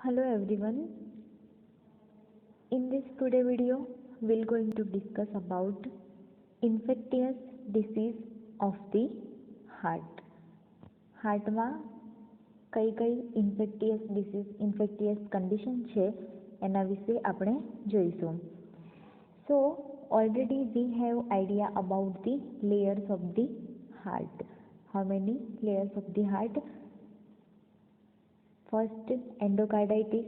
Hello everyone. In this today video, we're going to discuss about infectious disease of the heart. હાર્ટમાં કઈ ઇન્ફેક્ટિયસ condition છે એના વિશે આપણે જોઈશું. સો already we have idea about the layers of the heart. How many layers of the heart? First, endocarditis,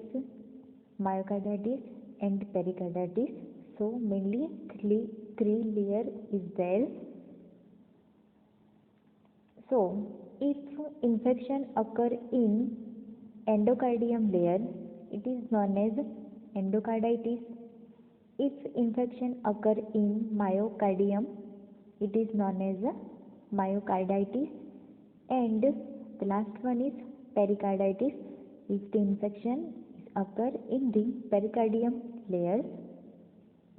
myocarditis and pericarditis. So mainly three layer is there. So if infection occur in endocardium layer, it is known as endocarditis. If infection occur in myocardium, it is known as myocarditis. And the last one is pericarditis. If the infection occur in the pericardium layer,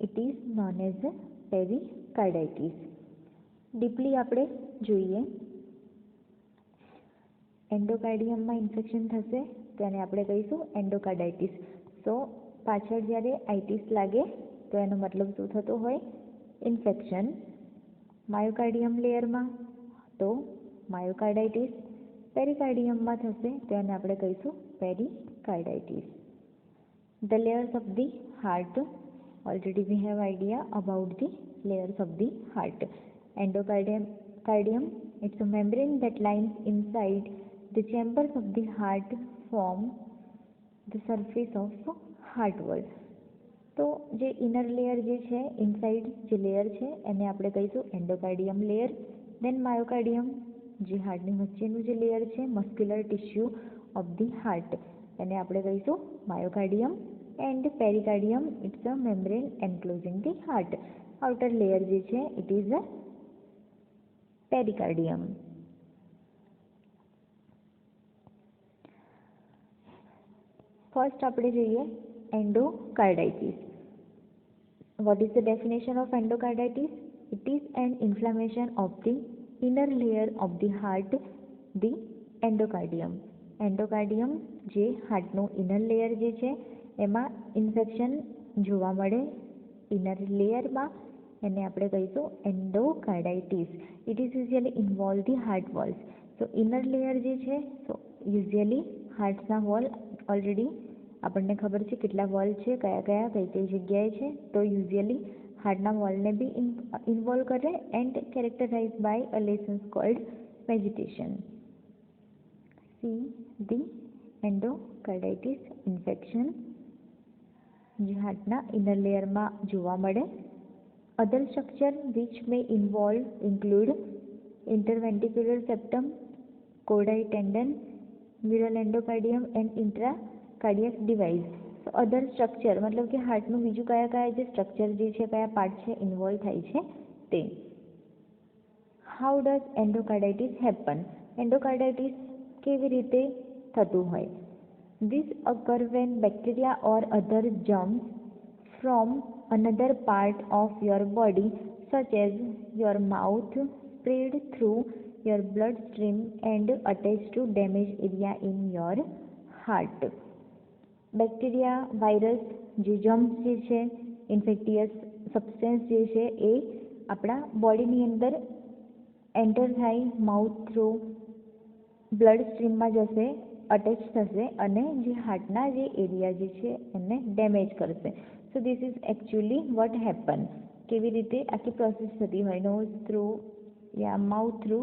it is known as pericarditis. Deeply આપણે જોઈએ. એન્ડોકાર્ડિયમમાં infection થશે તો એને આપણે કહીશું એન્ડોકાર્ડાઇટિસ. સો પાછળ જ્યારે આઇટિસ લાગે તો એનો મતલબ શું થતો હોય? ઇન્ફેક્શન. માયોકાર્ડિયમ લેયરમાં તો માયોકાર્ડાઇટિસ. પેરિકાર્ડિયમમાં થશે તો એને આપણે કહીશું પેરિકાર્ડાઇટિસ. The layers of the heart. Already we have idea about the layers of the heart. Endocardium, it's a membrane that lies inside the chambers of the heart form the surface of heart wall. તો જે inner layer જે છે, inside જે layer છે એને આપણે કહીશું એન્ડોકાર્ડિયમ layer. દેન માયોકાર્ડિયમ, જે હાર્ટની વચ્ચેનું જે લેયર છે muscular tissue of the heart, એને આપણે કહીશું myocardium. And pericardium, it's a membrane enclosing the heart. Outer layer જે છે it is a pericardium. First આપણે જોઈએ endocarditis. What is the definition of endocarditis? It is an inflammation of the inner layer of the heart, the endocardium. એન્ડોકાર્ડિયમ જે હાર્ટનું inner layer જે છે એમાં infection જોવા મળે ઇનર લેયરમાં, એને આપણે કહીશું endocarditis. It is usually involve the heart walls. So inner layer જે છે, સો યુઝ્યુઅલી હાર્ટના વોલ ઓલરેડી આપણને ખબર છે કેટલા વોલ છે, કયા કઈ જગ્યાએ છે, તો યુઝ્યુઅલી હાર્ટના વોલને બી ઇન્વોલ્વ કરે and characterise by a lesions called vegetation. See the endocarditis infection જે હાર્ટના ઇનર લેયરમાં જોવા મળે. Other structure which may involve include interventricular septum, chordae tendon, mural endocardium and intra cardiac device. તો other structure મતલબ કે હાર્ટનું બીજું કયા જે સ્ટ્રક્ચર જે છે, કયા પાર્ટ છે ઇન્વોલ્વ થાય છે તે. How does endocarditis happen? Endocarditis કેવી રીતે થતું હોય? This occur when bacteria or other germs from another part of your body, such as your mouth, spread through your bloodstream and attach to damaged area in your heart. Bacteria, virus, જે germs જે છે, ઇન્ફેક્ટિયસ substance જે છે એ આપણા બોડીની અંદર enter થાય, mouth through blood સ્ટ્રીમમાં જશે, attach થશે અને જે હાર્ટના જે એરિયા જે છે એને ડેમેજ કરશે. So this is actually what happen. કેવી રીતે આખી પ્રોસેસ થતી હોય? નોઝ થ્રુ યા mouth through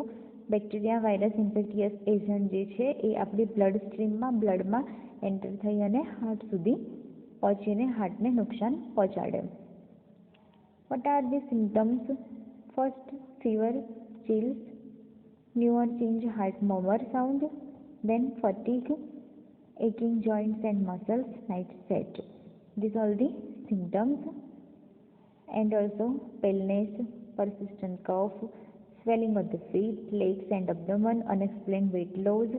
bacteria, virus, infectious agent જે છે એ આપણી બ્લડ સ્ટ્રીમમાં, બ્લડમાં એન્ટર થઈ અને હાર્ટ સુધી પહોંચીને હાર્ટને નુકસાન પહોંચાડે. What are the symptoms? First, fever, chills, new or change heart murmur sound, then fatigue, aching joints and muscles, night sweat. These all the symptoms. And also paleness, persistent cough, swelling of the feet, legs and abdomen, unexplained weight loss,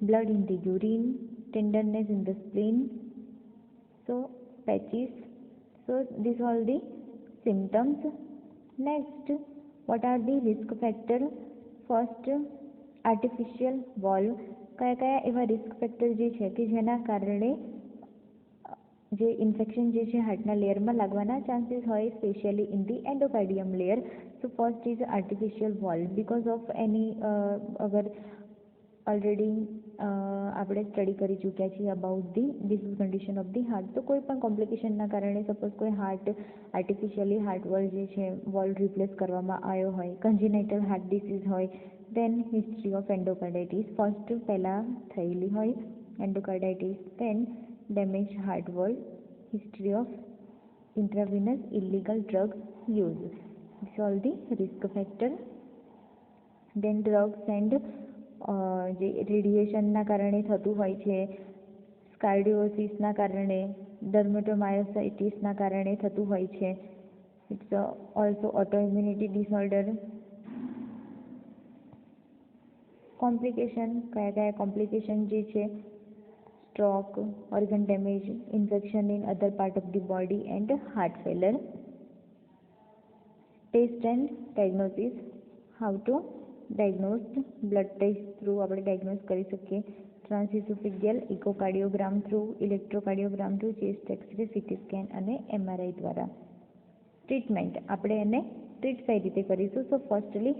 blood in the urine, tenderness in the spleen, so patches. So these all the symptoms. Next, what are the risk factor? First, artificial valve. કયા એવા risk factor જે છે કે જેના કારણે જે infection જે છે હાર્ટના લેયરમાં લાગવાના ચાન્સીસ હોય, specially in the endocardium layer. So first is artificial wall because of any અગર ઓલરેડી આપણે સ્ટડી કરી ચૂક્યા છીએ about the disease condition of the heart. તો કોઈ પણ કોમ્પ્લિકેશનના કારણે સપોઝ કોઈ હાર્ટ આર્ટિફિશિયલી હાર્ટ વોલ જે છે વોલ રિપ્લેસ કરવામાં આવ્યો હોય, કન્જિનાઇટલ હાર્ટ ડિસીઝ હોય, then history of endocarditis first પહેલાં થયેલી હોય endocarditis, then damage heart wall, history of intravenous illegal drug use. These are all the risk factor. Then drugs and જે રેડિયેશનના કારણે થતું હોય છે, સ્કાર્ડિયોસિસના કારણે, ડર્મેટોમાયોસાઇટિસના કારણે થતું હોય છે. It's also autoimmunity disorder. Complication, કયા કયા કોમ્પ્લિકેશન જે છે, stroke, organ damage, infection in other part of the body and heart failure. Test and diagnosis. How to diagnose? Blood test through આપણે diagnose કરી શકીએ. Transesophageal echocardiogram through, electrocardiogram through, chest x-ray, CT scan અને MRI દ્વારા. Treatment આપણે એને treat કઈ રીતે કરીશું? સો ફર્સ્ટલી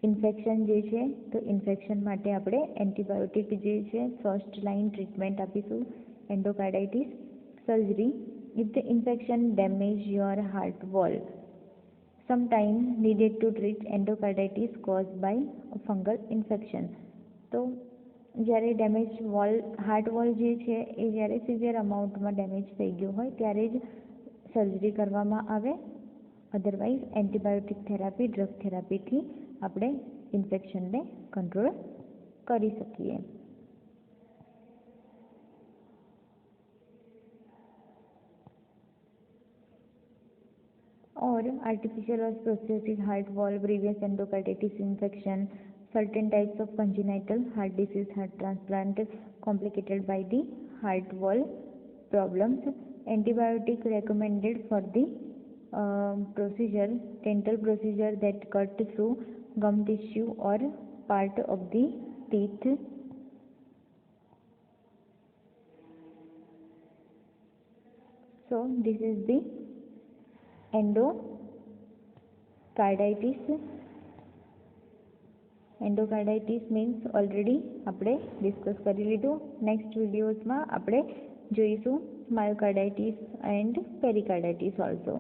ઇન્ફેક્શન જે છે તો ઇન્ફેક્શન માટે આપણે એન્ટીબાયોટિક જે છે ફર્સ્ટ લાઇન ટ્રીટમેન્ટ આપીશું. Endocarditis surgery. If the infection damage your heart wall, sometime needed to treat endocarditis cause by fungal infection. તો જ્યારે ડેમેજ વોલ હાર્ટ વોલ જે છે એ જ્યારે સિવિયર અમાઉન્ટમાં ડેમેજ થઈ ગયો હોય ત્યારે જ સર્જરી કરવામાં આવે. અધરવાઇઝ એન્ટીબાયોટિક થેરાપી, ડ્રગ થેરાપીથી આપણે ઇન્ફેક્શનને કંટ્રોલ કરી શકીએ. or artificial or prosthetic heart wall, previous endocarditis infection, certain types of congenital heart disease, heart transplant complicated by the heart wall problems. Antibiotic recommended for the procedure, dental procedure that cut through gum tissue or part of the teeth. So this is the endocarditis. Endocarditis means already આપણે discuss કરી લીધું. Next વિડીયોઝમાં આપણે જોઈશું માયોકાર્ડાઇટિસ and પેરિકાર્ડાઇટિસ also.